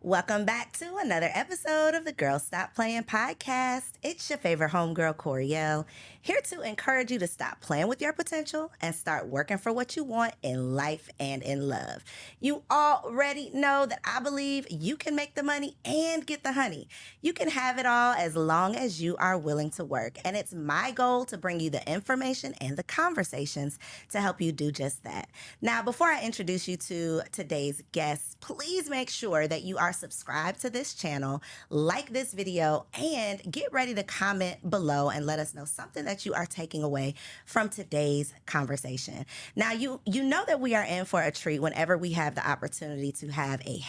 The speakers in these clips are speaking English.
Welcome back to another episode of the Girl Stop Playin podcast. It's your favorite homegirl, Coriel, here to encourage you to stop playing with your potential and start working for what you want in life and in love. You already know that I believe you can make the money and get the honey. You can have it all as long as you are willing to work. And it's my goal to bring you the information and the conversations to help you do just that. Now, before I introduce you to today's guest, please make sure that you are subscribed to this channel, like this video, and get ready to comment below and let us know something that you are taking away from today's conversation. Now, you know that we are in for a treat whenever we have the opportunity to have a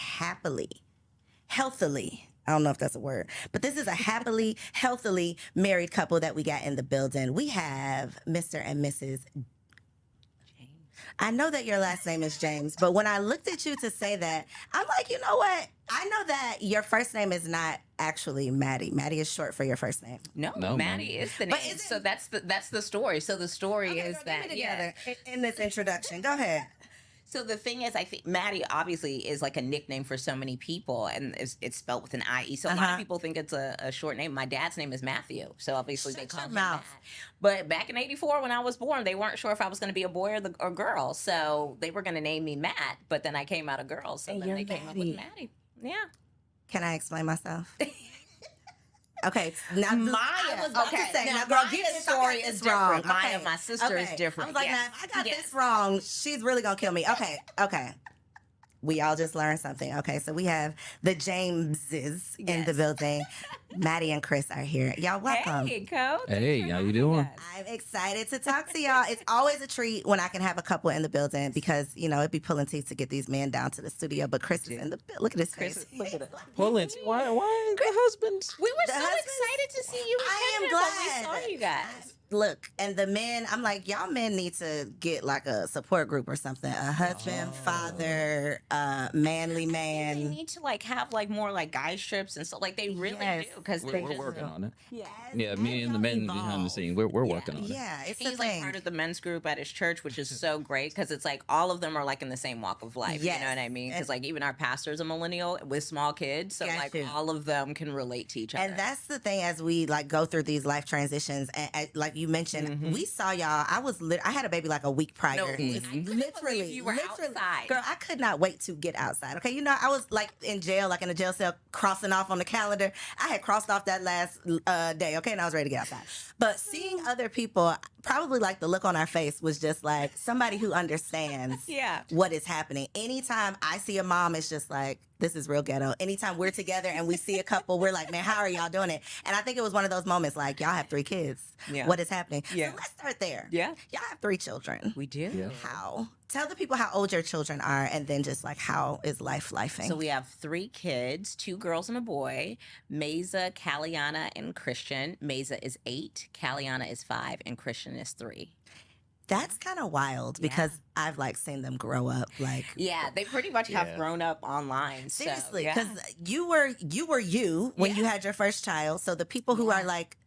healthily, I don't know if that's a word, but this is a happily, healthily married couple that we got in the building. We have Mr. and Mrs. I know that your last name is James, but when I looked at you to say that, I'm like, you know what? I know that your first name is not actually Maddie. Maddie is short for your first name. No, Maddie is the name. So that's the story. So the story is that in this introduction. Go ahead. So the thing is, I think Maddie obviously is like a nickname for so many people, and it's spelled with an IE. So a lot of people think it's a short name. My dad's name is Matthew, so obviously they call me Matt. But back in '84, when I was born, they weren't sure if I was going to be a boy or girl, so they were going to name me Matt. But then I came out a girl, so then they came up with Maddie. Yeah. Can I explain myself? Okay, now Maya. I was about to say, now girl, Maya's story is different. Maya, my sister, is I different. was like, now if I got this wrong, she's really gonna kill me. Okay. We all just learned something. Okay, so we have the Jameses in the building. Maddie and Chris are here. Y'all welcome. Hey, Coach. Hey, how you doing? I'm excited to talk to y'all. It's always a treat when I can have a couple in the building because, you know, it'd be pulling teeth to get these men down to the studio, but Chris is in the look at his face. Look at it. Pulling. Why the husbands? We were so excited to see you. I am glad. When we saw you guys. Look, and the men, I'm like, y'all men need to get like a support group or something. A husband, father, manly man. They need to like have like more like guy strips and stuff. Like they really do because We're working on it. Yeah. Yeah, me and the men behind the scene, we're working on it. Yeah, it's He's the like thing. part of the men's group at his church, which is so great because it's like all of them are like in the same walk of life. Yes. You know what I mean? Because like even our pastor's a millennial with small kids, so like all of them can relate to each other. And that's the thing as we like go through these life transitions, and like you mentioned, we saw y'all. I had a baby like a week prior. No, literally, you were outside. Girl, I could not wait to get outside. Okay, you know, I was like in jail, like in a jail cell, crossing off on the calendar. I had crossed off that last day. Okay, and I was ready to get outside. But seeing other people, probably like the look on our face was just like somebody who understands what is happening. Anytime I see a mom, it's just like, this is real ghetto. Anytime we're together and we see a couple, we're like, man, how are y'all doing it? And I think it was one of those moments like, y'all have 3 kids. Yeah. What is happening? Yeah. So let's start there. Yeah. Y'all have 3 children. We do. Yeah. How? Tell the people how old your children are and then just like how is life lifing? So we have 3 kids, 2 girls and a boy, Mesa, Caliana, and Christian. Mesa is 8, Caliana is 5, and Christian is 3. That's kind of wild because I've like seen them grow up. Like, yeah, they pretty much have grown up online. Seriously, so, because you were you when you had your first child. So the people who are like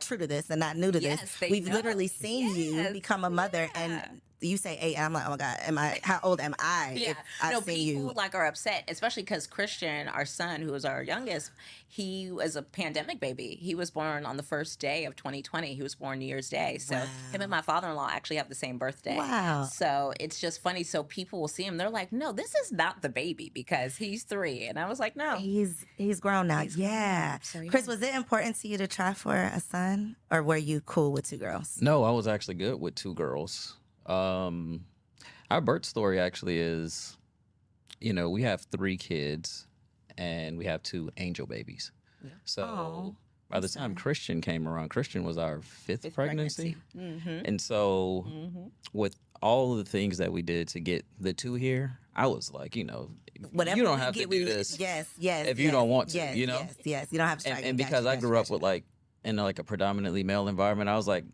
true to this and not new to this, we've literally seen you become a mother and. You say 8, and I'm like, oh my God, how old am I? Yeah, if I've seen people you. like are upset, especially because Christian, our son, who is our youngest, he was a pandemic baby. He was born on the first day of 2020. He was born New Year's Day. So him and my father-in-law actually have the same birthday. Wow. So it's just funny. So people will see him. They're like, no, this is not the baby because he's 3. And I was like, no. He's grown now. Yeah. So, Chris, was it important to you to try for a son or were you cool with 2 girls? No, I was actually good with 2 girls. Our birth story actually is, you know, we have 3 kids and we have 2 angel babies. Yeah. So by the time Christian came around, Christian was our 5th pregnancy. And so with all of the things that we did to get the 2 here, I was like, you know, whatever you don't have to do this. Yes. If you don't want to, you know? Yes. You don't have to. And because I grew up with like, in like a predominantly male environment, I was like,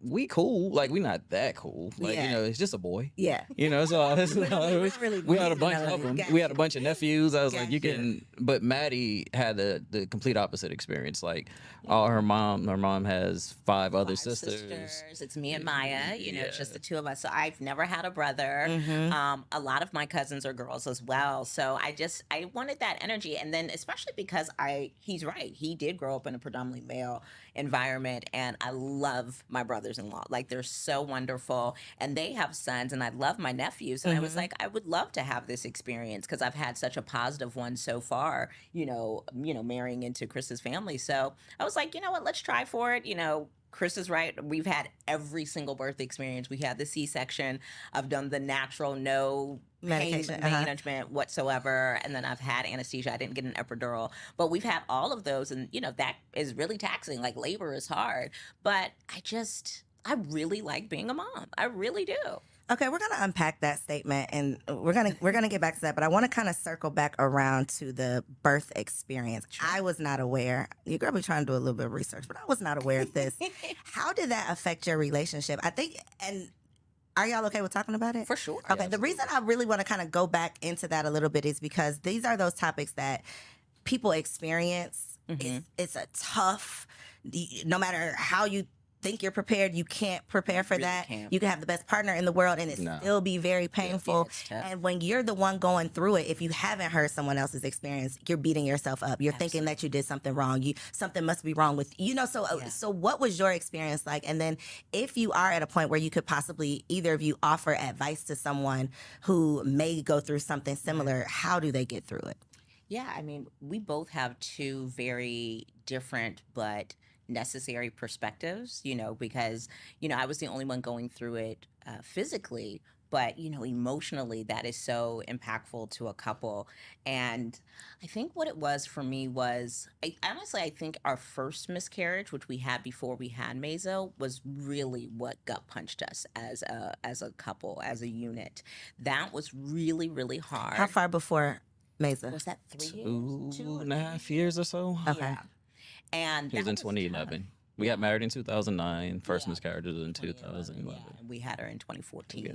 we cool. Like, we not that cool. Like, Yeah. you know, it's just a boy. Yeah. You know, so we had a bunch another of them. Gotcha. We had a bunch of nephews. I was like, you Gotcha. can. But Maddie had the complete opposite experience. Like, all her mom has 5 other sisters. It's me and Maya. You know, it's just the 2 of us. So I've never had a brother. Mm-hmm. A lot of my cousins are girls as well. So I wanted that energy, and then especially because he's right. He did grow up in a predominantly male environment, and I love my brothers-in-law. Like, they're so wonderful, and they have sons, and I love my nephews. And I was like, I would love to have this experience because I've had such a positive one so far. You know, marrying into Chris's family. So I was like, you know what? Let's try for it. You know, Chris is right. We've had every single birth experience. We had the C-section. I've done the natural, no pain management whatsoever. And then I've had anesthesia. I didn't get an epidural. But we've had all of those. And, you know, that is really taxing. Like, labor is hard. But I really like being a mom. I really do. Okay, we're gonna unpack that statement, and we're gonna get back to that. But I want to kind of circle back around to the birth experience. Sure. I was not aware. Your girl be trying to do a little bit of research, but I was not aware of this. How did that affect your relationship? I think, and are y'all okay with talking about it? For sure. Okay. Yeah, the reason I really want to kind of go back into that a little bit is because these are those topics that people experience. It's a tough. No matter how you think you're prepared, you can't prepare for that. You can have the best partner in the world and it still be very painful. And when you're the one going through it, if you haven't heard someone else's experience, you're beating yourself up. You're thinking that you did something wrong. Something must be wrong with you. So what was your experience like? And then if you are at a point where you could possibly either of you offer advice to someone who may go through something similar, how do they get through it? Yeah, I mean, we both have 2 very different but necessary perspectives, you know, because, you know, I was the only one going through it physically, but, you know, emotionally, that is so impactful to a couple. And I think what it was for me was, I think our first miscarriage, which we had before we had Mazo, was really what gut punched us as a couple, as a unit. That was really, really hard. How far before Mazo? Was that 3 years? 2.5 years or so. Okay. Yeah. And it was in 2011. We got married in 2009. First miscarriage was in 2011. Yeah, and we had her in 2014. Yeah.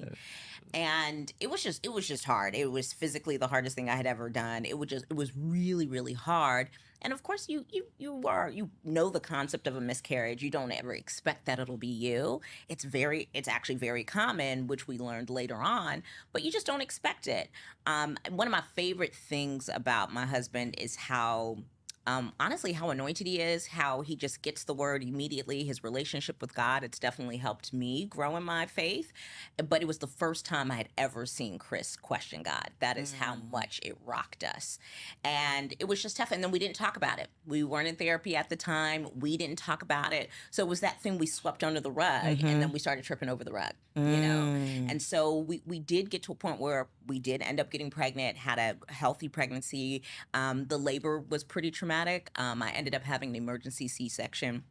And it was just hard. It was physically the hardest thing I had ever done. It was really, really hard. And of course, you know the concept of a miscarriage. You don't ever expect that it'll be you. It's actually very common, which we learned later on, but you just don't expect it. One of my favorite things about my husband is how honestly, how anointed he is, how he just gets the word immediately, his relationship with God. It's definitely helped me grow in my faith. But it was the first time I had ever seen Chris question God. That is how much it rocked us. And it was just tough. And then we didn't talk about it. We weren't in therapy at the time. We didn't talk about it. So it was that thing we swept under the rug, and then we started tripping over the rug, you know? And so we did get to a point where we did end up getting pregnant, had a healthy pregnancy. The labor was pretty traumatic. I ended up having an emergency C-section,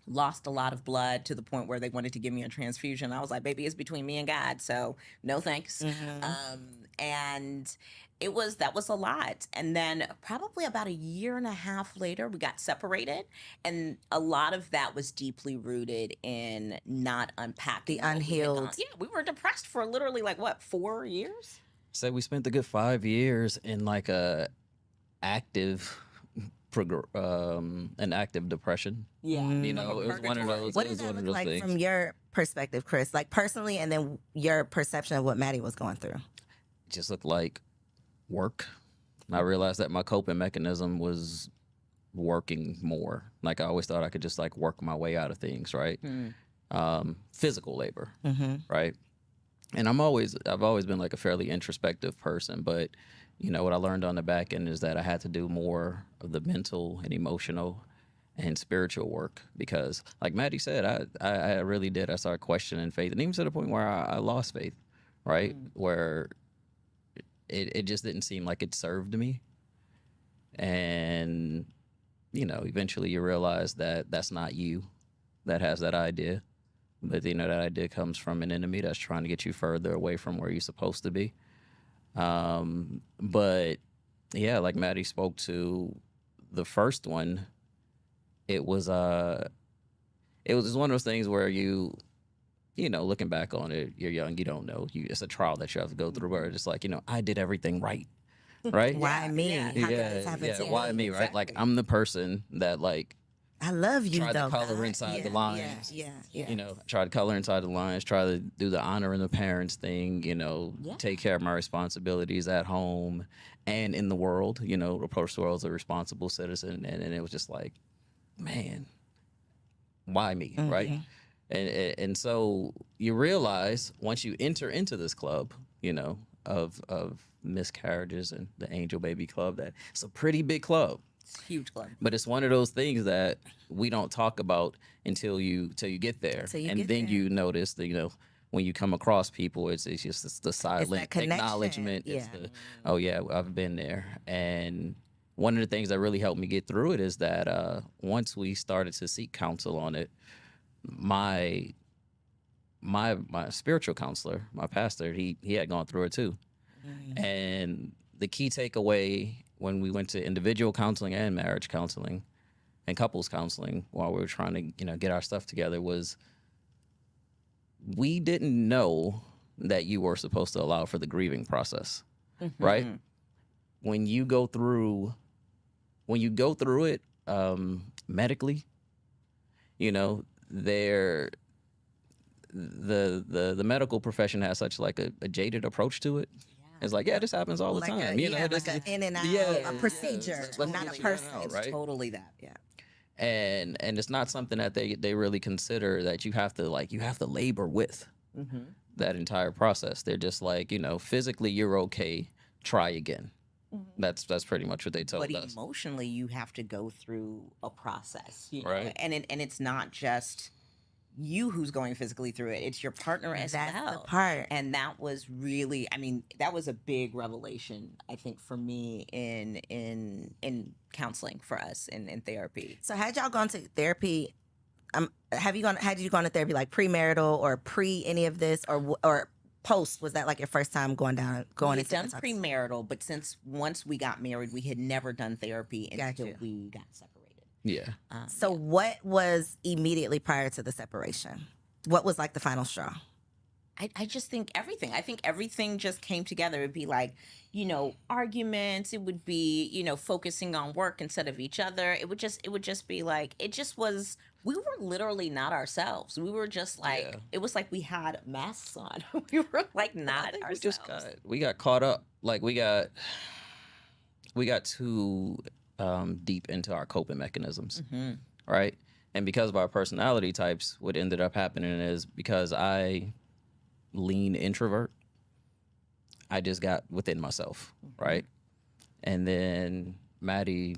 lost a lot of blood to the point where they wanted to give me a transfusion. I was like, baby, it's between me and God, so no thanks. And that was a lot. And then probably about 1.5 years later, we got separated. And a lot of that was deeply rooted in not unpacking. The unhealed. Yeah, we were depressed for literally 4 years? So we spent a good 5 years in an active depression. Yeah. You know, it was one of those. What does that look like from your perspective, Chris? Like personally, and then your perception of what Maddie was going through. It just looked like work. And I realized that my coping mechanism was working more. Like I always thought I could just work my way out of things, right? Physical labor, right? And I've always been a fairly introspective person, but you know, what I learned on the back end is that I had to do more of the mental and emotional and spiritual work because, like Maddie said, I really did. I started questioning faith, and even to the point where I lost faith, right? Where it just didn't seem like it served me. And, you know, eventually you realize that that's not you that has that idea. But, you know, that idea comes from an enemy that's trying to get you further away from where you're supposed to be. But yeah, like Maddie spoke to the first one, it was it was just one of those things where you know, looking back on it, you're young, you don't know. It's a trial that you have to go through where it's just like, you know, I did everything right. Right? Why me? Yeah. How did this happen to why me, right? Like, I'm the person that, like, I love you, try though. to color God. inside the lines. Yeah. You know, try to color inside the lines, try to do the honoring the parents thing, you know, take care of my responsibilities at home and in the world, you know, approach the world as a responsible citizen. And it was just like, man, why me, right? And so you realize once you enter into this club, you know, of miscarriages and the Angel Baby Club, that it's a pretty big club. Huge club. But it's one of those things that we don't talk about until you get there. You notice that, you know, when you come across people, it's just the silent acknowledgement. Yeah. It's the, oh yeah, I've been there. And one of the things that really helped me get through it is that once we started to seek counsel on it, my spiritual counselor, my pastor, he had gone through it too. And the key takeaway when we went to individual counseling and marriage counseling and couples counseling while we were trying to, you know, get our stuff together was we didn't know that you were supposed to allow for the grieving process, right? When you go through it medically, you know, the medical profession has such like a jaded approach to it. It's like, yeah, this happens all the time. You know, like an in and out, a procedure, not a person. Right? Totally that. Yeah. And it's not something that they really consider that you have to labor with that entire process. They're just like, you know, physically you're okay, try again. That's pretty much what they told us. But emotionally, you have to go through a process, you know? Right? And it's not just you who's going physically through it; it's your partner as well. That's the part. And that was really, I mean, that was a big revelation, I think, for me in counseling for us in therapy. So had y'all gone to therapy? Had you gone to therapy like premarital or pre any of this or post? Was that like your first time going We into had done that? premarital, but once we got married, we had never done therapy until Gotcha. we got separated. Yeah. So what was immediately prior to the separation? What was like the final straw? I just think everything. I think everything just came together. It'd be like, you know, arguments. It would be, you know, focusing on work instead of each other. It would just be like, it just was, we were literally not ourselves. We were just like, It was like we had masks on. We were like not ourselves. We got caught up. Like we got too deep into our coping mechanisms, right? And because of our personality types, what ended up happening is because I lean introvert, I just got within myself, right? And then Maddie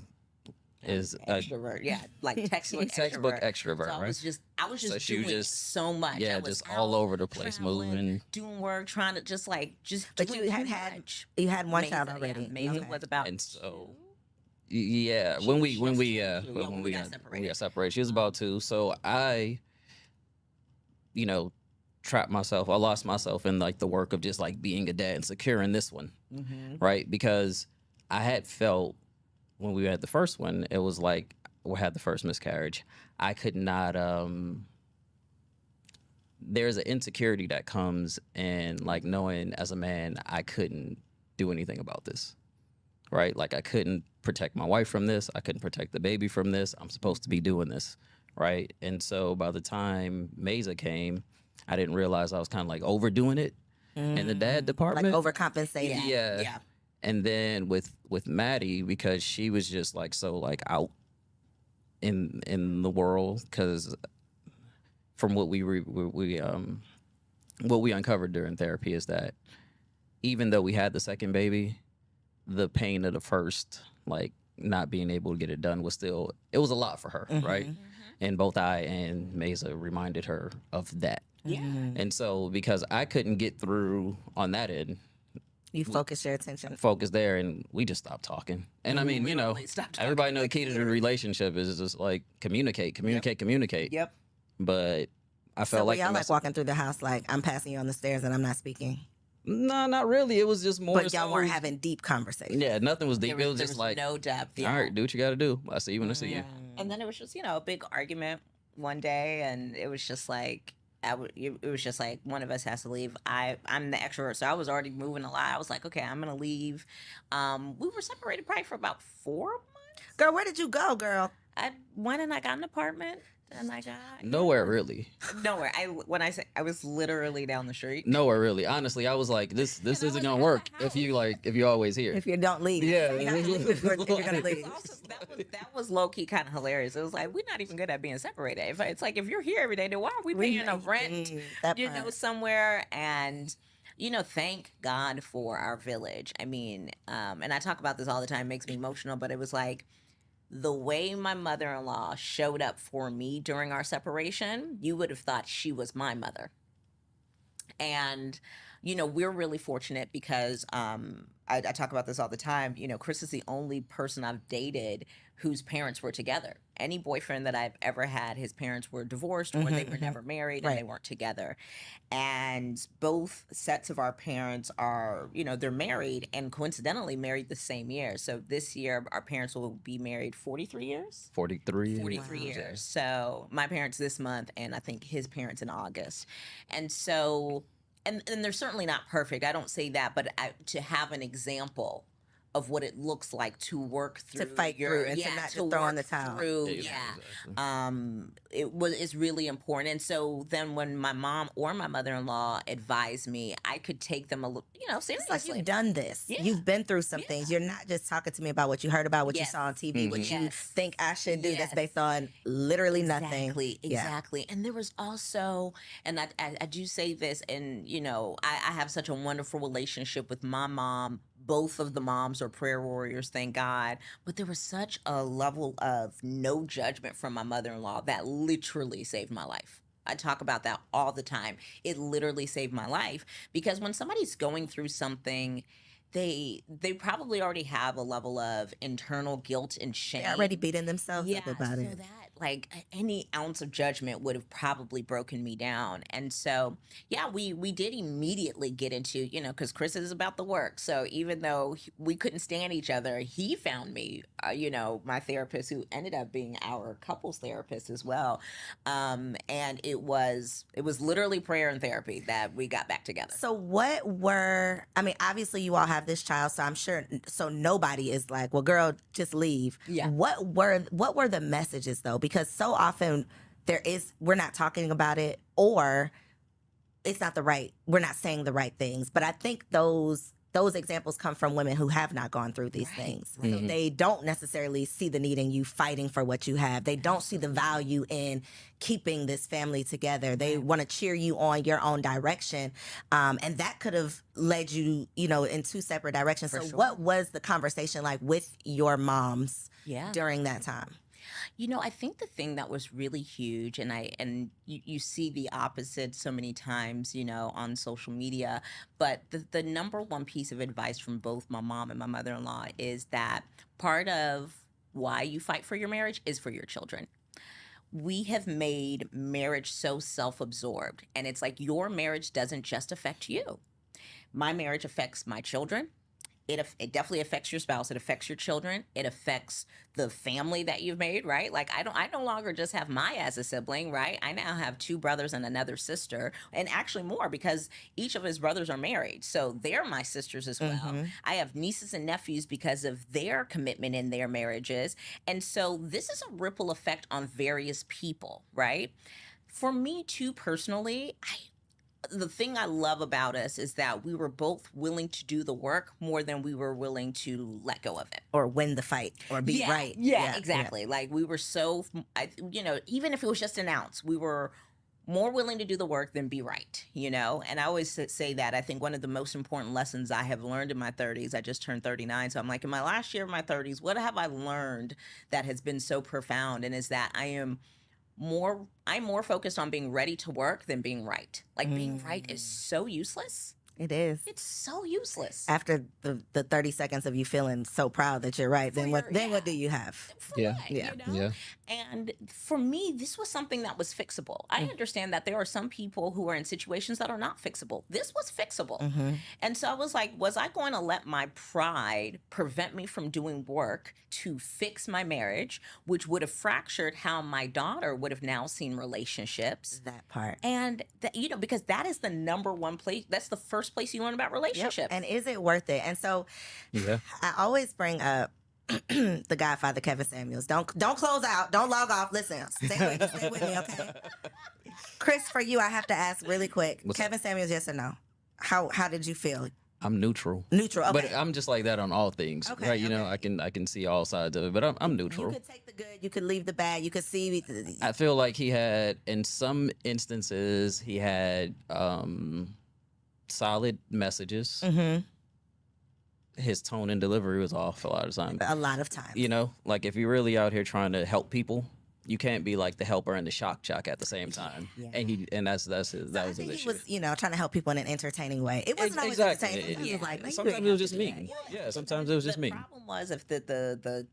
is extrovert, like textbook extrovert, so right? I was just doing so much. Yeah, just all over the place, moving, doing work, trying to just. But you had one child already. Maisie was about, and so. Yeah, when we got separated, she was about 2. So I, you know, trapped myself. I lost myself in like the work of just like being a dad and securing this one, right? Because I had felt when we had the first one, it was like we had the first miscarriage. I could not. There's an insecurity that comes in like knowing as a man I couldn't do anything about this. Right? Like I couldn't protect my wife from this. I couldn't protect the baby from this. I'm supposed to be doing this. Right? And so by the time Mesa came, I didn't realize I was kind of like overdoing it in the dad department. Like overcompensating. Yeah. And then with Maddie, because she was just like so like out in the world, because from what we uncovered during therapy is that even though we had the second baby, the pain of the first, like not being able to get it done was still, it was a lot for her, right? And both I and Mesa reminded her of that. Yeah. And so because I couldn't get through on that end, you focus your attention. Focus there, and we just stopped talking. And I mean, you know, everybody knows the key to the relationship is just like communicate. Yep. But I felt like y'all like walking through the house like I'm passing you on the stairs and I'm not speaking. No, not really. It was just more. But y'all weren't having deep conversations. Yeah, nothing was deep. It was just like no depth. all right, do what you got to do. I see you when I see you. And then it was just, you know, a big argument one day, and it was just like, it was just like one of us has to leave. I'm the extrovert, so I was already moving a lot. I was like, okay, I'm gonna leave. We were separated probably for about 4 months. Girl, where did you go, girl? I went and I got an apartment. And I got nowhere really. Nowhere. When I say I was literally down the street. Nowhere really. Honestly, I was like, this isn't gonna work if you're always here. If you don't leave. Yeah. if you're gonna leave. That was low key kind of hilarious. It was like, we're not even good at being separated. It's like, if you're here every day, then why are we paying a rent? Somewhere. And thank God for our village. I mean, and I talk about this all the time. It makes me emotional, but it was like, the way my mother-in-law showed up for me during our separation, you would have thought she was my mother. And, we're really fortunate because I talk about this all the time. Chris is the only person I've dated whose parents were together. Any boyfriend that I've ever had, his parents were divorced or they were never married and they weren't together. And both sets of our parents are, they're married and coincidentally married the same year. So this year, our parents will be married 43 years? 43. 43 years. So my parents this month, and I think his parents in August. And so, and they're certainly not perfect. I don't say that, but to have an example of what it looks like to work through, to fight through, and to not just throw in the towel. Exactly. It's really important. And so then when my mom or my mother-in-law advised me, I could take them a little, seriously. It's like, you've done this. Yeah. You've been through some things. You're not just talking to me about what you heard about, what you saw on TV, what you think I should do. That's based on literally nothing. Exactly. And there was also, and I do say this, and I have such a wonderful relationship with my mom. Both of the moms are prayer warriors, thank God. But there was such a level of no judgment from my mother-in-law that literally saved my life. I talk about that all the time. It literally saved my life because when somebody's going through something, they probably already have a level of internal guilt and shame. They're already beating themselves up about it. That, like, any ounce of judgment would have probably broken me down. And so, we did immediately get into, because Chris is about the work. So even though we couldn't stand each other, he found me, my therapist, who ended up being our couples therapist as well. And it was literally prayer and therapy that we got back together. So obviously you all have this child, so I'm sure, so nobody is like, well, girl, just leave. Yeah. What were the messages though? Because so often we're not talking about it, or we're not saying the right things. But I think those examples come from women who have not gone through these things. So they don't necessarily see the need in you fighting for what you have. They don't see the value in keeping this family together. They want to cheer you on your own direction. And that could have led you, in two separate directions. What was the conversation like with your moms during that time? I think the thing that was really huge, and you see the opposite so many times, on social media, but the number one piece of advice from both my mom and my mother-in-law is that part of why you fight for your marriage is for your children. We have made marriage so self-absorbed, and it's like your marriage doesn't just affect you. My marriage affects my children. It definitely affects your spouse. It affects your children. It affects the family that you've made, right? Like I no longer just have Maya as a sibling, right? I now have 2 brothers and another sister, and actually more because each of his brothers are married. So they're my sisters as well. I have nieces and nephews because of their commitment in their marriages. And so this is a ripple effect on various people, right? For me too, personally, the thing I love about us is that we were both willing to do the work more than we were willing to let go of it. Or win the fight or be right. Yeah, exactly. Yeah. Like we were so, even if it was just an ounce, we were more willing to do the work than be right, And I always say that. I think one of the most important lessons I have learned in my 30s, I just turned 39. So I'm like, in my last year of my 30s, what have I learned that has been so profound? And is that I'm more focused on being ready to work than being right. Like being right is so useless. It is. It's so useless. After the 30 seconds of you feeling so proud that you're right, then what do you have? Yeah. You know? Yeah. And for me, this was something that was fixable. I understand that there are some people who are in situations that are not fixable. This was fixable. And so I was like, was I going to let my pride prevent me from doing work to fix my marriage, which would have fractured how my daughter would have now seen relationships? That part. And, you know, because that is the number one place, that's the first place you learn about relationships. Yep. And is it worth it? And so I always bring up the Godfather, Kevin Samuels. Don't close out. Don't log off. Listen, stay with me, okay? Chris, for you, I have to ask really quick. Kevin Samuels, yes or no? How did you feel? I'm neutral. Neutral, okay. But I'm just like that on all things, right? You know, I can see all sides of it, but I'm neutral. You could take the good, you could leave the bad, you could see. I feel like he had, in some instances, he had solid messages. His tone and delivery was off a lot of times. A lot of times. You know, like if you're really out here trying to help people, you can't be like the helper and the shock jock at the same time. And that was his issue. He was, you know, trying to help people in an entertaining way. It wasn't always entertaining. He was like, sometimes it was just me. Yeah, sometimes it was just me. The problem was if the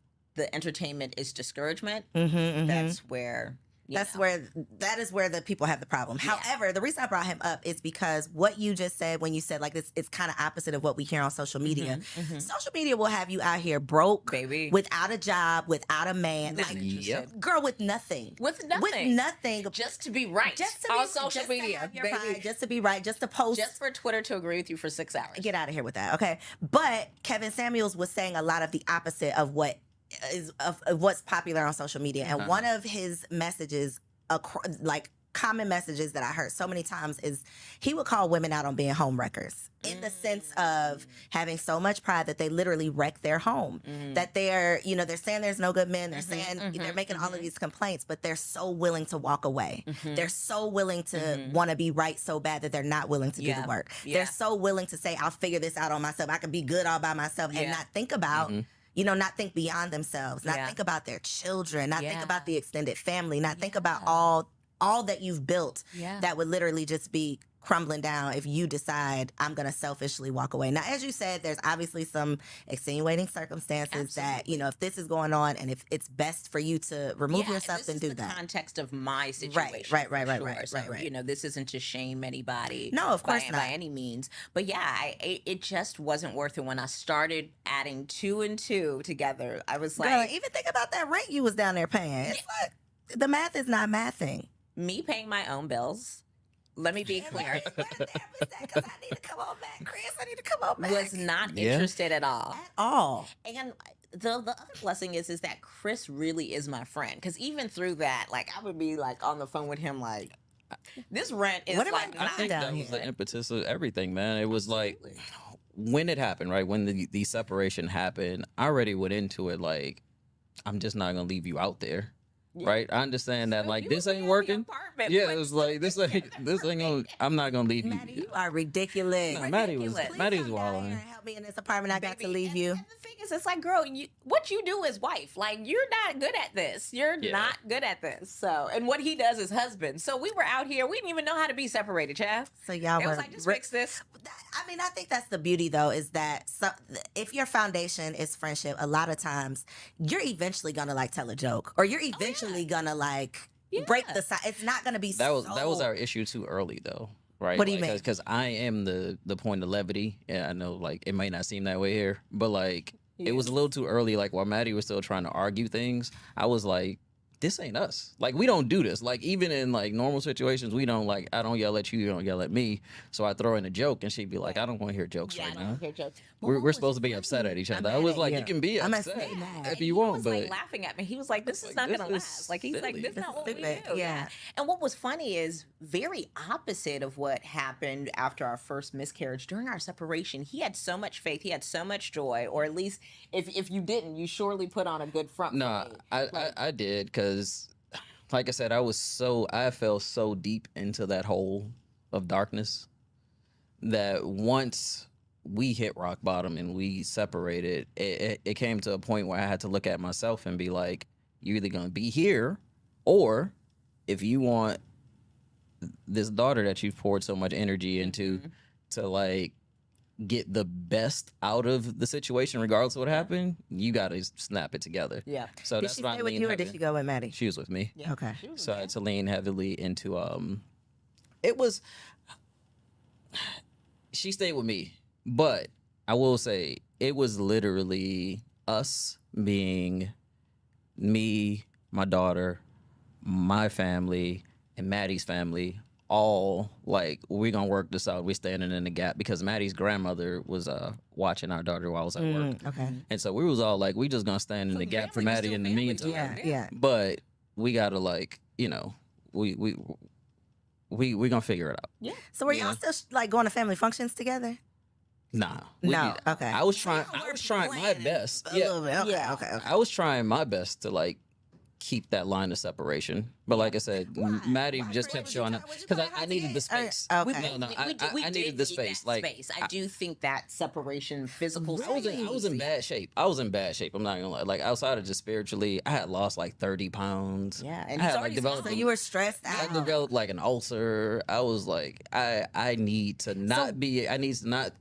entertainment is discouragement, that's where that is where the people have the problem. However, the reason I brought him up is because what you just said when you said like this, it's kind of opposite of what we hear on social media. Social media will have you out here broke, baby, without a job, without a man, girl with nothing, just to be right, on social media, baby, just to be right, just to post, just for Twitter to agree with you for 6 hours. Get out of here with that, okay? But Kevin Samuels was saying a lot of the opposite of what is of what's popular on social media. And one of his messages, like common messages that I heard so many times, is he would call women out on being home wreckers, in the sense of having so much pride that they literally wreck their home. That they're, you know, they're saying there's no good men. They're saying they're making all of these complaints, but they're so willing to walk away. They're so willing to want to be right so bad that they're not willing to do the work. They're so willing to say, I'll figure this out on myself. I can be good all by myself, and not think about you know, not think beyond themselves, not think about their children, not think about the extended family, not think about all that you've built that would literally just be crumbling down if you decide I'm going to selfishly walk away. Now, as you said, there's obviously some extenuating circumstances that, you know, if this is going on and if it's best for you to remove yourself, then do that. This is the context of my situation. Right. You know, this isn't to shame anybody. No, of course not. By any means. But yeah, it just wasn't worth it when I started adding 2 and 2 together. I was like... Girl, even think about that rent you was down there paying. It's like, the math is not mathing. Me paying my own bills. Let me be clear. Because I need to come on back, Chris. I need to come on back. Was not interested at all. At all. And the other blessing is that Chris really is my friend. Because even through that, like, I would be like on the phone with him, like, this rent is like I think that was the impetus of everything, man. It was like when it happened, right? When the separation happened, I already went into it like, I'm just not gonna leave you out there. Right, I understand that. Like, this ain't working. Yeah, it was like this ain't gonna. I'm not gonna leave you. Maddie, you are ridiculous. No, Maddie's wilding. Help me in this apartment. I got to leave you. And the thing is, it's like, girl, what you do as wife, like, you're not good at this. You're not good at this. So, and what he does is husband. So we were out here. We didn't even know how to be separated, Chav. So y'all were like, just fix this. I mean, I think that's the beauty, though, is that if your foundation is friendship, a lot of times you're eventually gonna like tell a joke, or you're eventually gonna like break the side. It's not gonna be. That was our issue too early, though. Right? What do you mean? Because I am the point of levity, and I know like it might not seem that way here, but like it was a little too early. Like while Maddie was still trying to argue things, I was like, this ain't us. Like, we don't do this. Like, even in like normal situations, we don't, like, I don't yell at you, you don't yell at me. So I throw in a joke and she'd be like, I don't want to hear jokes right now. We're supposed to be upset at each other. I was like, you can be upset if you want, but he was like laughing at me. He was like, this is not gonna last. Like, he's like, this is not what we do. Yeah. And what was funny is very opposite of what happened after our first miscarriage. During our separation, he had so much faith, he had so much joy, or at least if you didn't, you surely put on a good front. No, I did, because like I said, I fell so deep into that hole of darkness that once we hit rock bottom and we separated, it came to a point where I had to look at myself and be like, you're either going to be here, or if you want this daughter that you've poured so much energy into to like get the best out of the situation, regardless of what happened, you got to snap it together. Yeah. So Did that's she what stay I with lean you or heavy. did she go with Maddie? She was with me. Yeah. Okay. So I had to lean heavily into it was she stayed with me, but I will say it was literally us being me, my daughter, my family, and Maddie's family, all like, we're gonna work this out. We're standing in the gap because Maddie's grandmother was watching our daughter while I was at work. Okay. And so we was all like, we just gonna stand in the gap for family was Maddie still in the family meantime. together. Yeah. But we gotta like, we gonna figure it out. Yeah. So were y'all still like going to family functions together? Nah. No. Okay. I was trying my best. A little bit. Okay. Yeah. Okay. I was trying my best to like keep that line of separation. But like I said, Maddie just kept showing up because I needed the space. Okay. No, I did needed the need space. that like space. I do think that separation, physical. I was in bad shape. I'm not gonna lie. Like outside of just spiritually, I had lost like 30 pounds. Yeah, and I he's had already like developed. So you were stressed I out. developed like an ulcer. I was like, I need to not be. I need to not.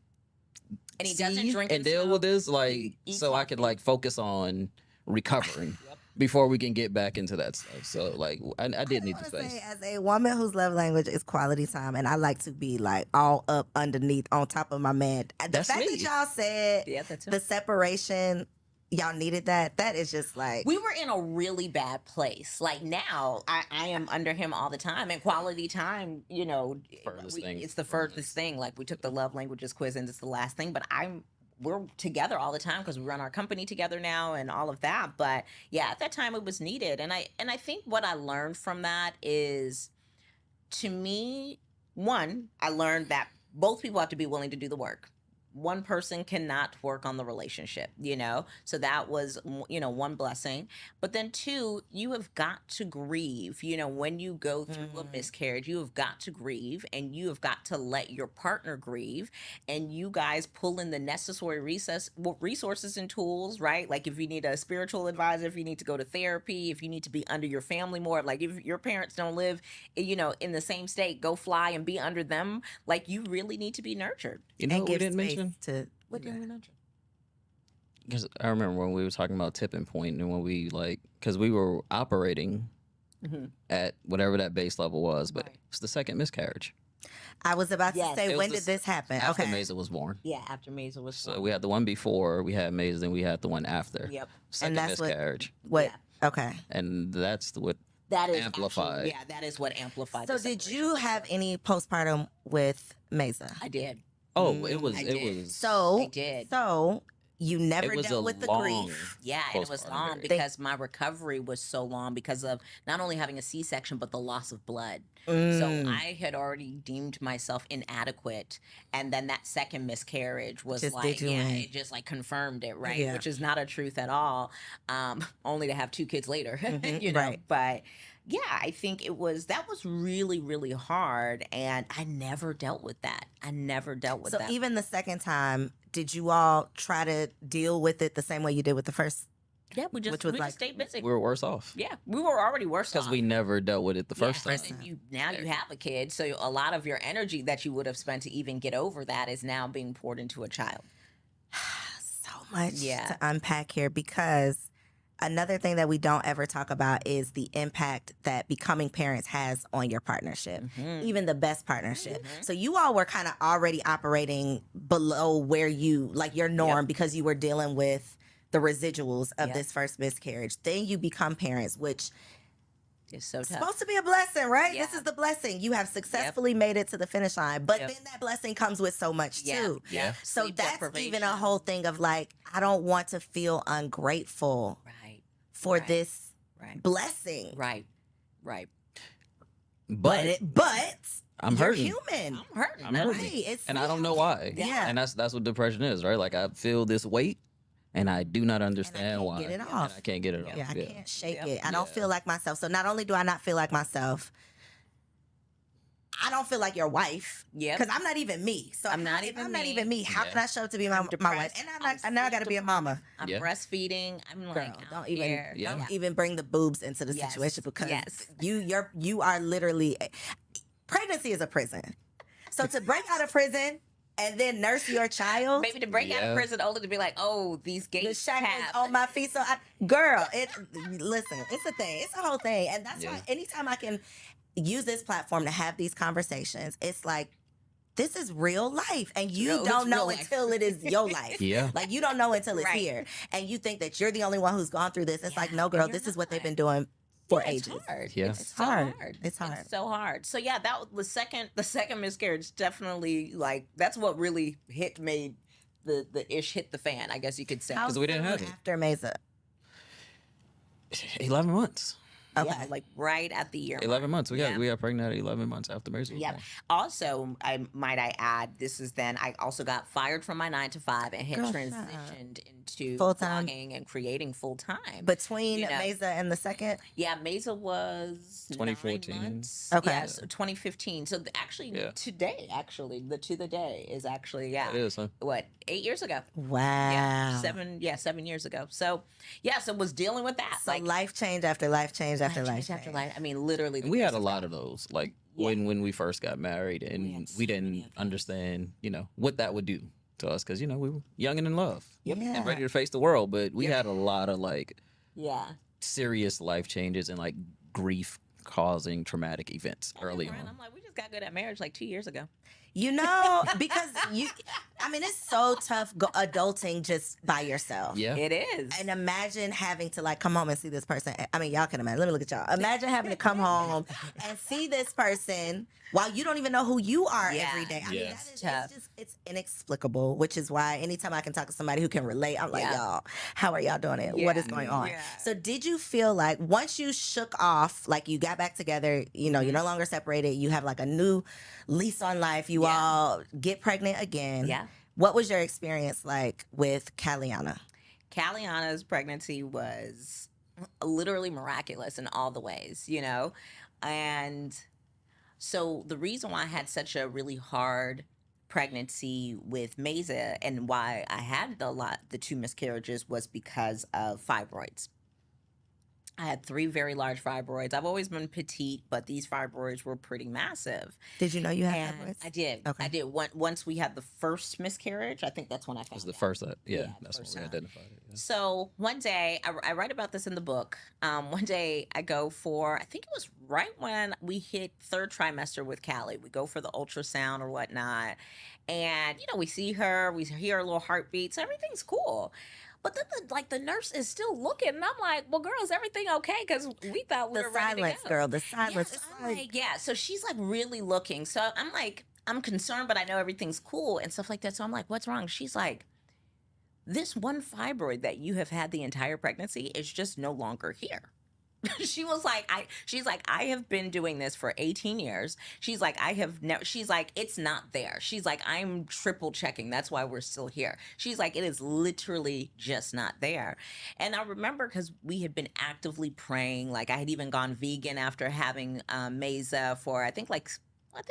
And he doesn't see drink and and deal smoke. with this, like, He eats so I healthy. could like focus on recovering before we can get back into that stuff. So like, I did need the I wanna space. say, as a woman whose love language is quality time, and I like to be like all up underneath, on top of my man. The That's fact me. that y'all said Yeah, that's it. the separation, y'all needed that. That is just like We were in a really bad place. Like now, I am under him all the time, and quality time, Furthest thing. it's the furthest thing. Like we took the love languages quiz, and it's the last thing. But we're together all the time because we run our company together now and all of that. But yeah, at that time it was needed, and I think what I learned from that is, to me, one, I learned that both people have to be willing to do the work. One person cannot work on the relationship, So that was, one blessing. But then two, you have got to grieve, when you go through a miscarriage, you have got to grieve, and you have got to let your partner grieve, and you guys pull in the necessary resources and tools, right? Like if you need a spiritual advisor, if you need to go to therapy, if you need to be under your family more, like if your parents don't live, in the same state, go fly and be under them. Like you really need to be nurtured. You know and what we give didn't space mention? to What did we nurture? Because I remember when we were talking about tipping point and when we because we were operating at whatever that base level was, but Right. it's the second miscarriage. I was about to Yes. say, It when was did this happen? After Okay. Mesa was born. Yeah, after Maisel was So we had the one before, we had Mesa, then we had the one after. Yep. Second that's what- miscarriage. What? Okay. And that's what That is amplified. Actually, yeah, that is what amplified. So the did separation. you have any postpartum with Mesa? I did. Oh, it was I it did. was So I did. So you never it was dealt a with the long grief. Yeah, and it was postpartum long period. because my recovery was so long because of not only having a C-section but the loss of blood. So Mm. I had already deemed myself inadequate, and then that second miscarriage was Just like, did you yeah, in. it just like confirmed it, right? Yeah. Which is not a truth at all. Only to have two kids later, Mhm, right. But yeah, I think that was really, really hard, and I never dealt with that. I never dealt with So that. even the second time, did you all try to deal with it the same way you did with the first? Yeah, we which just was we like- just stayed busy. we were worse off. Yeah, we were already worse Because off. we never dealt with it the first Yeah, time. and then you have a kid, so a lot of your energy that you would have spent to even get over that is now being poured into a child. So much Yeah. to unpack here, because another thing that we don't ever talk about is the impact that becoming parents has on your partnership, even the best partnership. So you all were kind of already operating below where your norm, because you were dealing with the residuals of Yep. this first miscarriage. Then you become parents, which It's so is tough. supposed to be a blessing, right? Yeah. This is the blessing. You have successfully made it to the finish line, but Yep. then that blessing comes with so much Yeah, too. yeah. So Sleep that's even deprivation. a whole thing of like, I don't want to feel ungrateful Right, for Right. this right, blessing. right, right. But But I'm you're hurting. human. I'm hurting. I'm Right. hurting. Right, it's And I don't know why. Yeah. And that's what depression is, right? Like I feel this weight and I do not understand can't why. get it And off. I can't get it off. Yeah, I can't shake Yep. it. I don't Yeah. feel like myself. So not only do I not feel like myself, I don't feel like your wife. Yep. Because I'm not even me. So I'm not if even I'm not me. even me. How Yeah. can I show up to be my wife? depressed. And I'm I now got to be a mama. I'm Yeah. breastfeeding. I'm like, Girl, out don't even here. Yeah. don't even bring the boobs into the Yes, situation, because yes. you are literally, pregnancy is a prison. So to break out of prison and then nurse your child. Maybe to break out of prison only to be like, oh, these The gates shackles have. on my feet. So, girl, listen, it's a thing. It's a whole thing. And that's why anytime I can use this platform to have these conversations, it's like, this is real life. And you don't know until it is your life. Like, you don't know until it's here. And you think that you're the only one who's gone through this. It's like, no, girl, this is what they've been doing for ages. It's hard. It's hard. It's hard. It's so hard. So yeah, that was the second miscarriage definitely, like, that's what really made the ish hit the fan, I guess you could say. Because we didn't have it. After Mesa? 11 months. Okay. Yeah, like right at the year. 11 months. We got pregnant at 11 months after Mercy. Yeah. Also, I add, this is then I also got fired from my 9-to-5 and had transitioned into full-time blogging and creating full time. Between Mesa and the second? Yeah, Mesa was 2014. 9 months. Okay. Yeah, so 2015. So actually today, the day is actually It is, huh? what, 8 years ago. Wow. Yeah, 7 years ago. So was dealing with that. So life change after life change after life change. After life. I mean, literally. We had a lot of those, like when we first got married, and we didn't understand, what that would do to us, because we were young and in love, and ready to face the world. But we had a lot of serious life changes and like grief causing traumatic events early on. I'm like, we just got good at marriage like 2 years ago. Because it's so tough adulting just by yourself. Yeah. It is. And imagine having to come home and see this person. I mean, y'all can imagine. Let me look at y'all. Imagine having to come home and see this person while you don't even know who you are every day. I mean, that is tough. It's inexplicable, which is why anytime I can talk to somebody who can relate, I'm like, y'all, how are y'all doing it? What is going on? Yeah. So did you feel like once you shook off, like you got back together, you're no longer separated, you have like a new lease on life, you all get pregnant again. Yeah. What was your experience like with Caliana? Caliana's pregnancy was literally miraculous in all the ways, and so the reason why I had such a really hard pregnancy with Mesa and why I had the 2 miscarriages was because of fibroids. I had 3 very large fibroids. I've always been petite, but these fibroids were pretty massive. Did you know you had fibroids? I did. Okay. I did. Once we had the first miscarriage, I think that's when I found it. It was the first, that's when we identified it. Yeah. So one day, I write about this in the book. One day I go for, I think it was right when we hit 3rd trimester with Callie. We go for the ultrasound or whatnot. And, we see her, we hear her little heartbeats. Everything's cool. But then the nurse is still looking, and I'm like, well, girl, is everything okay? Because we thought we were ready to go. Girl, the silence. So she's really looking. So I'm like, I'm concerned, but I know everything's cool and stuff like that. So I'm like, what's wrong? She's like, this one fibroid that you have had the entire pregnancy is just no longer here. She's like, I have been doing this for 18 years. She's like, she's like, it's not there. She's like, I'm triple checking. That's why we're still here. She's like, it is literally just not there. And I remember because we had been actively praying. Like I had even gone vegan after having Mesa for, I think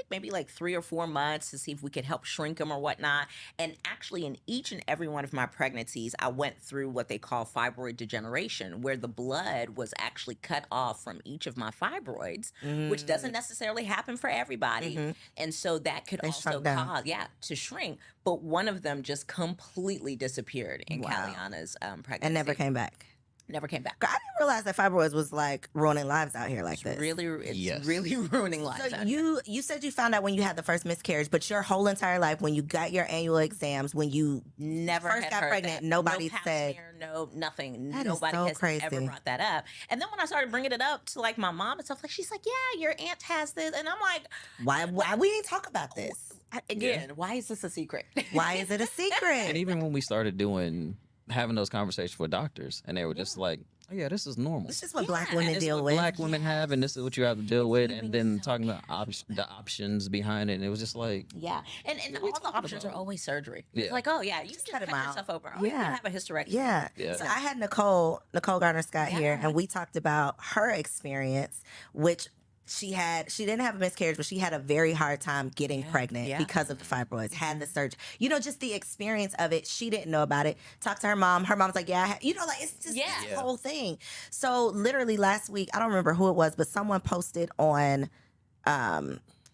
maybe 3 or 4 months to see if we could help shrink them or whatnot. And actually in each and every one of my pregnancies, I went through what they call fibroid degeneration, where the blood was actually cut off from each of my fibroids, which doesn't necessarily happen for everybody. And so that could also cause, to shrink. But one of them just completely disappeared in Caliana's pregnancy. And never came back. Never came back. I didn't realize that fibroids was ruining lives out here like this. It's really ruining lives. So you said you found out when you had the first miscarriage, but your whole entire life, when you got your annual exams, when you first got pregnant, nobody said nothing. That nobody is so has crazy. ever brought that up. And then when I started bringing it up to my mom and stuff, she's like, yeah, your aunt has this, and I'm like, why we ain't talk about this again? Why is this a secret? Why is it a secret? And even when we started having those conversations with doctors, and they were just like, oh yeah, this is normal. This is what Black women deal with. Black women have, and this is what you have to deal with. And then talking about the options behind it, and it was just like, and all the options are always surgery. It's like, oh yeah, you just cut yourself open. Oh, you can have a hysterectomy. Yeah. So I had Nicole Gardner Scott here, and we talked about her experience, which she didn't have a miscarriage, but she had a very hard time getting pregnant because of the fibroids, had the surgery. Just the experience of it. She didn't know about it. Talked to her mom. Her mom's like, it's just this whole thing. So literally last week, I don't remember who it was, but someone posted on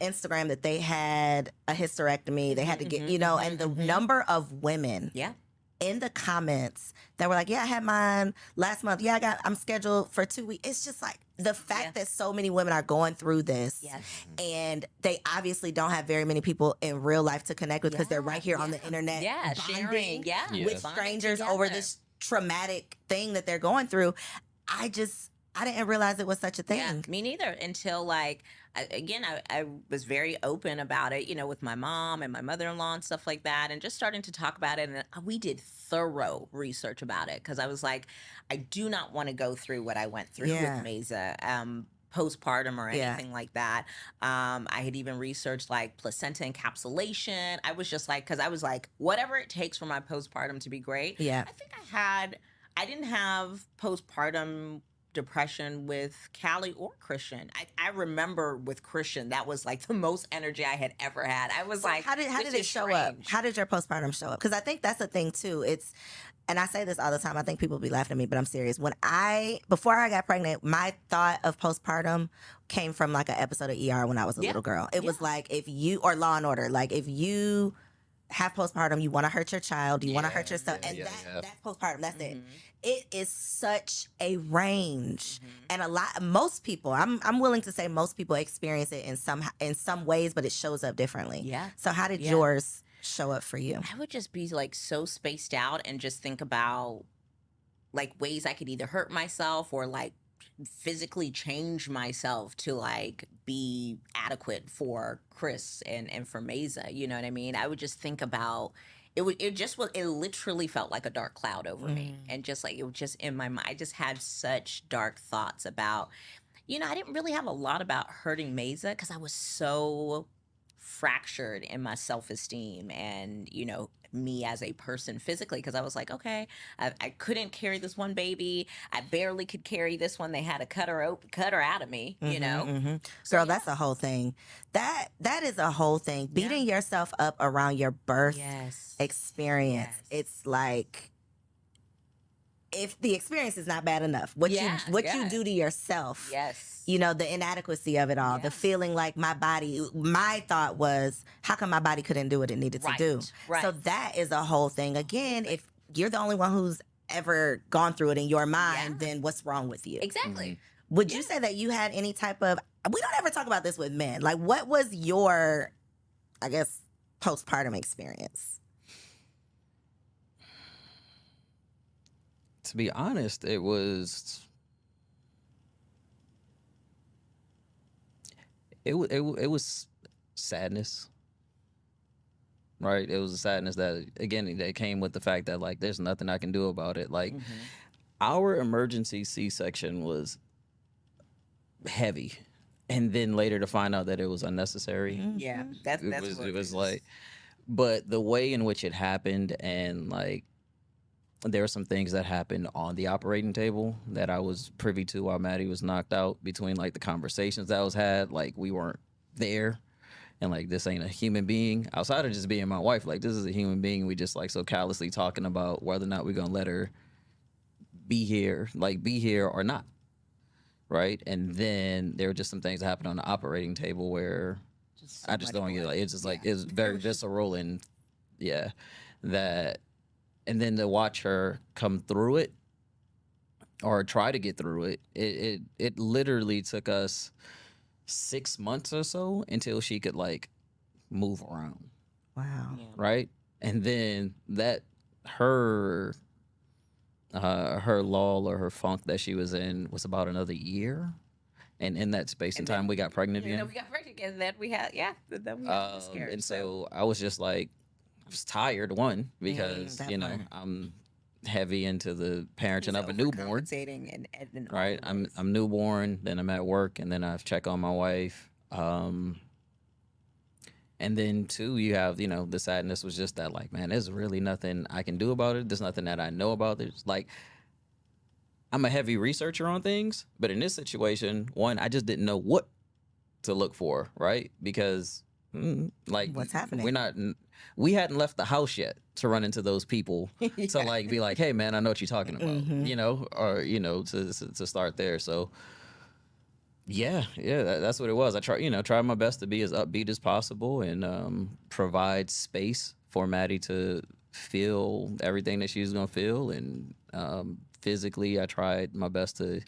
Instagram that they had a hysterectomy. They had to get, and the number of women in the comments that were like, yeah, I had mine last month. Yeah, I'm scheduled for 2 weeks. It's just like the fact that so many women are going through this and they obviously don't have very many people in real life to connect with because they're right here on the internet. Sharing with strangers over this traumatic thing that they're going through. I didn't realize it was such a thing. Yeah, me neither. Until I was very open about it, with my mom and my mother-in-law and stuff like that, and just starting to talk about it. And we did thorough research about it because I was like, I do not want to go through what I went through with Mesa. Postpartum or anything like that. I had even researched like placenta encapsulation. I was just like, because I was like, whatever it takes for my postpartum to be great. Yeah. I think I didn't have postpartum depression with Callie or Christian. I remember with Christian, that was like the most energy I had ever had. I was like, how did it show up? How did your postpartum show up? Because I think that's the thing too. And I say this all the time. I think people be laughing at me, but I'm serious. Before I got pregnant, my thought of postpartum came from like an episode of ER when I was a little girl. It was like or Law and Order, like if you have postpartum, you want to hurt your child, you want to hurt yourself, and that's postpartum. That's it. It is such a range, and most people, I'm willing to say most people experience it in some ways, but it shows up differently. Yeah. So how did yours show up for you? I would just be like so spaced out and just think about like ways I could either hurt myself or like physically change myself to like be adequate for Chris and for Mesa. You know what I mean? I would just think about it. It literally felt like a dark cloud over me, and just like it was just in my mind. I just had such dark thoughts about. I didn't really have a lot about hurting Mesa because I was so fractured in my self-esteem and me as a person physically, because I was like, okay, I couldn't carry this one baby, I barely could carry this one, they had to cut her out of me. Girl, that's a whole thing. That is a whole thing. Beating yourself up around your birth experience. It's like, if the experience is not bad enough, what you do to yourself, the inadequacy of it all, the feeling like my thought was, how come my body couldn't do what it needed to do? Right. So that is a whole thing. Again, if you're the only one who's ever gone through it in your mind, then what's wrong with you? Exactly. Would you say that you had any type of, we don't ever talk about this with men, like what was your, I guess, postpartum experience? To be honest, it was sadness, right? It was a sadness that, again, that came with the fact that like there's nothing I can do about it. Like our emergency C-section was heavy, and then later to find out that it was unnecessary. Yeah, that's it was like, but the way in which it happened, and like, there were some things that happened on the operating table that I was privy to while Maddie was knocked out, between like the conversations that was had. Like, we weren't there, and like, this ain't a human being outside of just being my wife. Like, this is a human being. We just like so callously talking about whether or not we're gonna let her be here or not, right? And then there were just some things that happened on the operating table where I just don't get, like, it's just like, it's very visceral, and that. And then to watch her come through it, or try to get through it, it literally took us 6 months or so until she could like move around. Wow. Yeah. Right? And then that her lull or her funk that she was in was about another year. And in that space and time, we got pregnant again. We got pregnant again. Then we had miscarriage. And so I was just like, I was tired, one, because, I'm heavy into the parenting of a newborn. And right? I'm newborn, then I'm at work, and then I check on my wife. And then, two, you have, the sadness was just that, like, man, there's really nothing I can do about it. There's nothing that I know about it. Like, I'm a heavy researcher on things, but in this situation, one, I just didn't know what to look for, right? Because, like, what's happening? We hadn't left the house yet to run into those people to like be like, hey man, I know what you're talking about, or to start there. So Yeah, that's what it was. I tried my best to be as upbeat as possible and provide space for Maddie to feel everything that she was gonna feel, and physically, I tried my best to,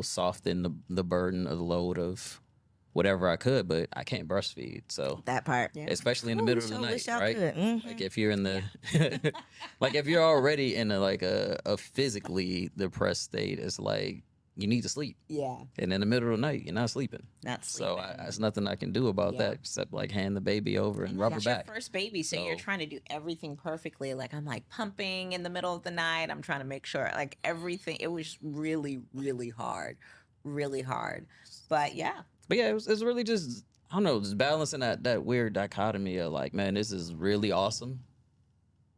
soften the burden of the load of whatever I could, but I can't breastfeed, so That part. Yeah. especially in the middle of the Wish night, y'all right? could. Like if you're in the, like if you're already in a physically depressed state, it's like you need to sleep. Yeah. And in the middle of the night, you're not sleeping. Not So sleeping. there's nothing I can do about Yeah. that except like hand the baby over and rub her It's back. your first baby, so you're So- trying to do everything perfectly. Like I'm like pumping in the middle of the night. I'm trying to make sure like everything. It was really, really hard, really hard. But yeah, But yeah, it was really just, I don't know, just balancing that weird dichotomy of like, man, this is really awesome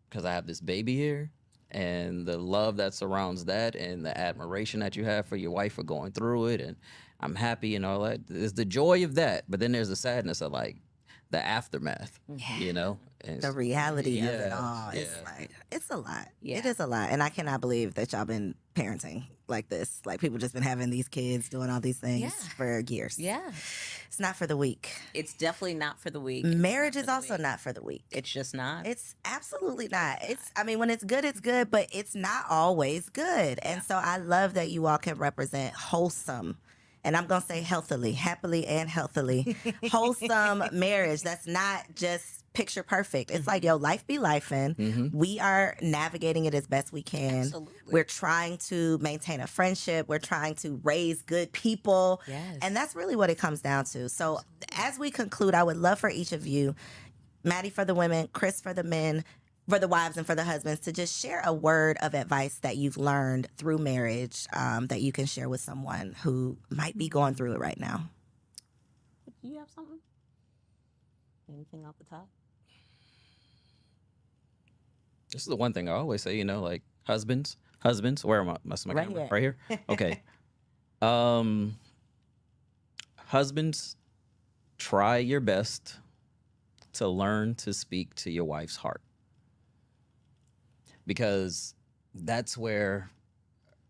because I have this baby here, and the love that surrounds that and the admiration that you have for your wife for going through it, and I'm happy and all that. There's the joy of that, but then there's the sadness of like the aftermath, And The reality of it Yeah, all. It's yeah. like, it's a lot. Yeah. It is a lot. And I cannot believe that y'all been parenting like this. Like people just been having these kids doing all these things Yeah. for years. yeah, It's not for the weak. it's definitely not for the weak. Marriage not is for the also weak. not for the weak. It's just not. It's absolutely not. I mean, when it's good, but it's not always good. And so I love that you all can represent wholesome, and I'm going to say healthily, happily and healthily, wholesome marriage that's not just picture perfect. It's like, yo, life be lifing. Mhm. We are navigating it as best we can. Absolutely. We're trying to maintain a friendship. We're trying to raise good people. Yes. And that's really what it comes down to. So as we conclude, I would love for each of you, Maddie for the women, Chris for the men, for the wives and for the husbands, to just share a word of advice that you've learned through marriage that you can share with someone who might be going through it right now. Do you have something? Anything off the top? This is the one thing I always say, like husbands, where am I? That's my Right camera. here. Right here? Okay. Husbands, try your best to learn to speak to your wife's heart, because that's where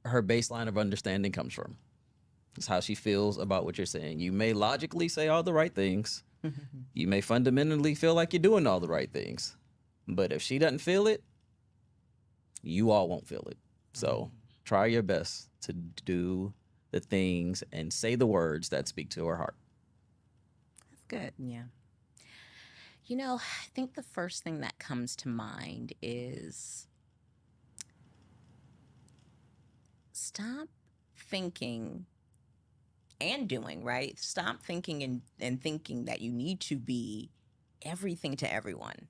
her baseline of understanding comes from. It's how she feels about what you're saying. You may logically say all the right things. You may fundamentally feel like you're doing all the right things. But if she doesn't feel it, you all won't feel it. So try your best to do the things and say the words that speak to her heart. That's good. Yeah. I think the first thing that comes to mind is stop thinking and doing, right? Stop thinking and thinking that you need to be everything to everyone,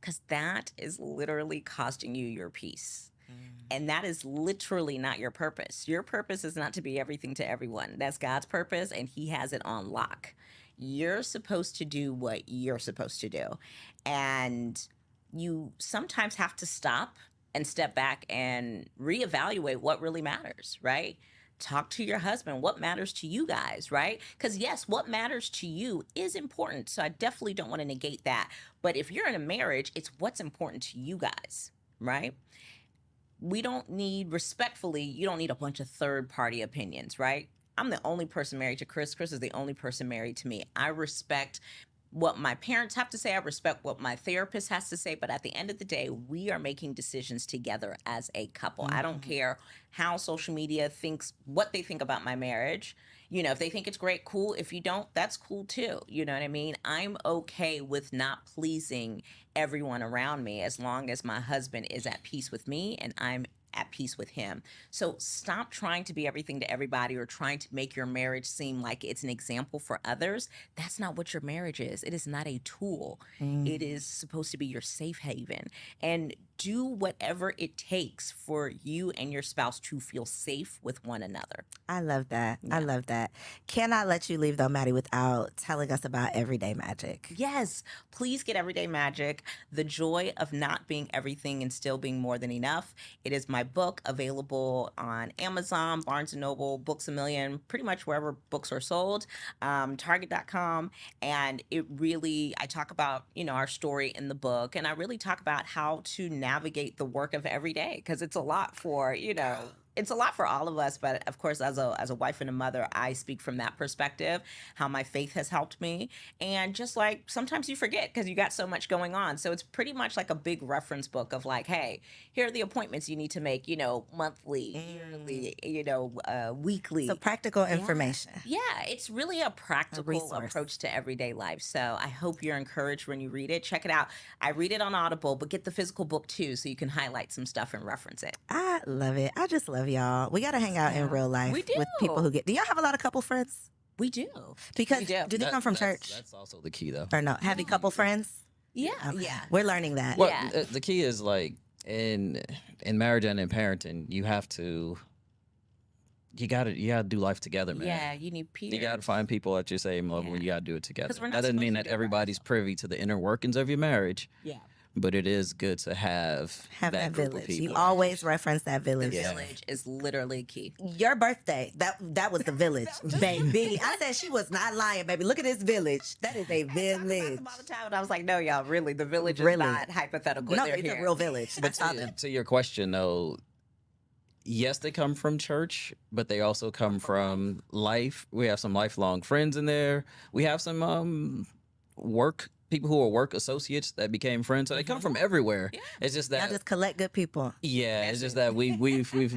because that is literally costing you your peace. And that is literally not your purpose. Your purpose is not to be everything to everyone. That's God's purpose, and He has it on lock. You're supposed to do what you're supposed to do. And you sometimes have to stop and step back and reevaluate what really matters, right? Talk to your husband. What matters to you guys, right? Because yes, what matters to you is important. So I definitely don't want to negate that. But if you're in a marriage, it's what's important to you guys, right? We don't need, respectfully, you don't need a bunch of third party opinions, right? I'm the only person married to Chris. Chris is the only person married to me. I respect what my parents have to say. I respect what my therapist has to say. But at the end of the day, we are making decisions together as a couple. I don't care how social media thinks, what they think about my marriage. If they think it's great, cool. If you don't, that's cool too. You know what I mean? I'm okay with not pleasing everyone around me as long as my husband is at peace with me and I'm at peace with him. So stop trying to be everything to everybody or trying to make your marriage seem like it's an example for others. That's not what your marriage is. It is not a tool. It is supposed to be your safe haven. And do whatever it takes for you and your spouse to feel safe with one another. I love that. I love that. Cannot let you leave though, Maddie, without telling us about Everyday Magic. Yes, please get Everyday Magic, The Joy of Not Being Everything and Still Being More Than Enough. It is my book, available on Amazon, Barnes & Noble, Books A Million, pretty much wherever books are sold, Target.com. And it really, I talk about, our story in the book, and I really talk about how to navigate the work of every day, because it's a lot for, it's a lot for all of us, but of course, as a wife and a mother, I speak from that perspective, how my faith has helped me. And just like sometimes you forget because you got so much going on. So it's pretty much like a big reference book of like, hey, here are the appointments you need to make, monthly, yearly, weekly. So practical information. Yeah, it's really a practical approach to everyday life. So I hope you're encouraged when you read it. Check it out. I read it on Audible, but get the physical book too so you can highlight some stuff and reference it. I love it. I just love y'all. We got to hang out in real life with people who get. Do y'all have a lot of couple friends? We do. Because do they come from church? That's also the key, though. Or no? Have you couple friends? Yeah. Okay. Yeah. We're learning that. Well, the key is like in marriage and in parenting, you gotta do life together, man. Yeah, you need peers. You gotta find people at your same level when you gotta do it together. That doesn't mean that everybody's privy to the inner workings of your marriage. Yeah. But it is good to have that group village. Of people. You always reference that village. The village is literally key. Your birthday, that was the village, baby. I said she was not lying, baby. Look at this village. That is a village. All the time, and I was like, no, y'all, really, the village is not hypothetical. No, it's a real village. But to your question, though, yes, they come from church, but they also come from life. We have some lifelong friends in there. We have some people who are work associates that became friends. So they come from everywhere. Yeah. It's just that y'all just collect good people. Yeah, it's just that we've made we've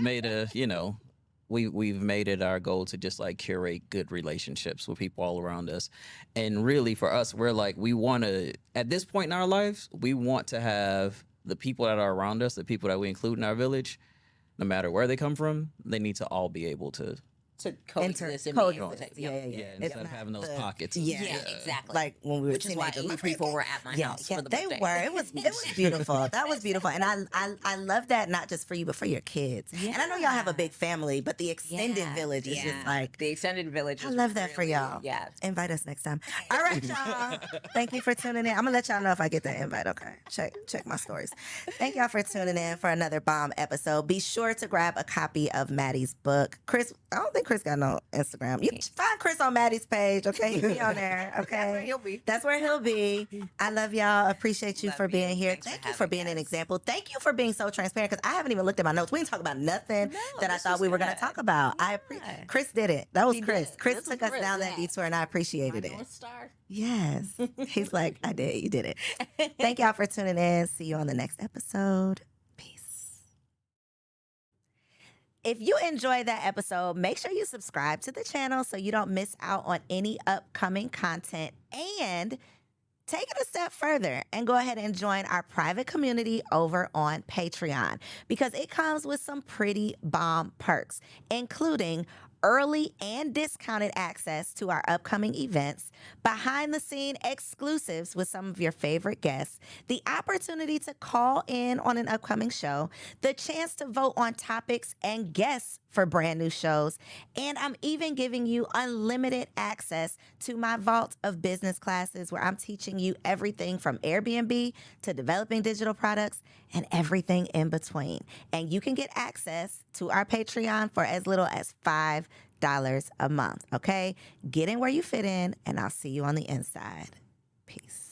made it our goal to just like curate good relationships with people all around us. And really for us, we're like, we want to, at this point in our lives, we want to have the people that are around us, the people that we include in our village, no matter where they come from, they need to all be able to coexist. Yeah. Instead of having those pockets. Yeah, exactly. Like when we were which is why 8 people were at my house for the birthday. They were. It was beautiful. That was beautiful, and I love that, not just for you but for your kids. Yeah. And I know y'all have a big family, but the extended village is just like the extended village. I love that for y'all. Yeah, invite us next time. All right, y'all. Thank you for tuning in. I'm gonna let y'all know if I get that invite. Okay, check my stories. Thank y'all for tuning in for another bomb episode. Be sure to grab a copy of Maddie's book. Chris, I don't think Chris got no Instagram. You find Chris on Maddie's page, okay? He'll be on there, okay? That's where he'll be. I love y'all. Appreciate you for being here. Thank you for being an example. Thank you for being so transparent because I haven't even looked at my notes. We didn't talk about nothing that I thought we were going to talk about. Chris did it. That was Chris. Chris took us down that detour and I appreciated it. North Star. Yes. He's like, I did. You did it. Thank y'all for tuning in. See you on the next episode. If you enjoyed that episode, make sure you subscribe to the channel so you don't miss out on any upcoming content, and take it a step further and go ahead and join our private community over on Patreon because it comes with some pretty bomb perks, including early and discounted access to our upcoming events, behind-the-scene exclusives with some of your favorite guests, the opportunity to call in on an upcoming show, the chance to vote on topics and guests for brand new shows, and I'm even giving you unlimited access to my vault of business classes where I'm teaching you everything from Airbnb to developing digital products and everything in between. And you can get access to our Patreon for as little as $5 a month, okay? Get in where you fit in, and I'll see you on the inside. Peace.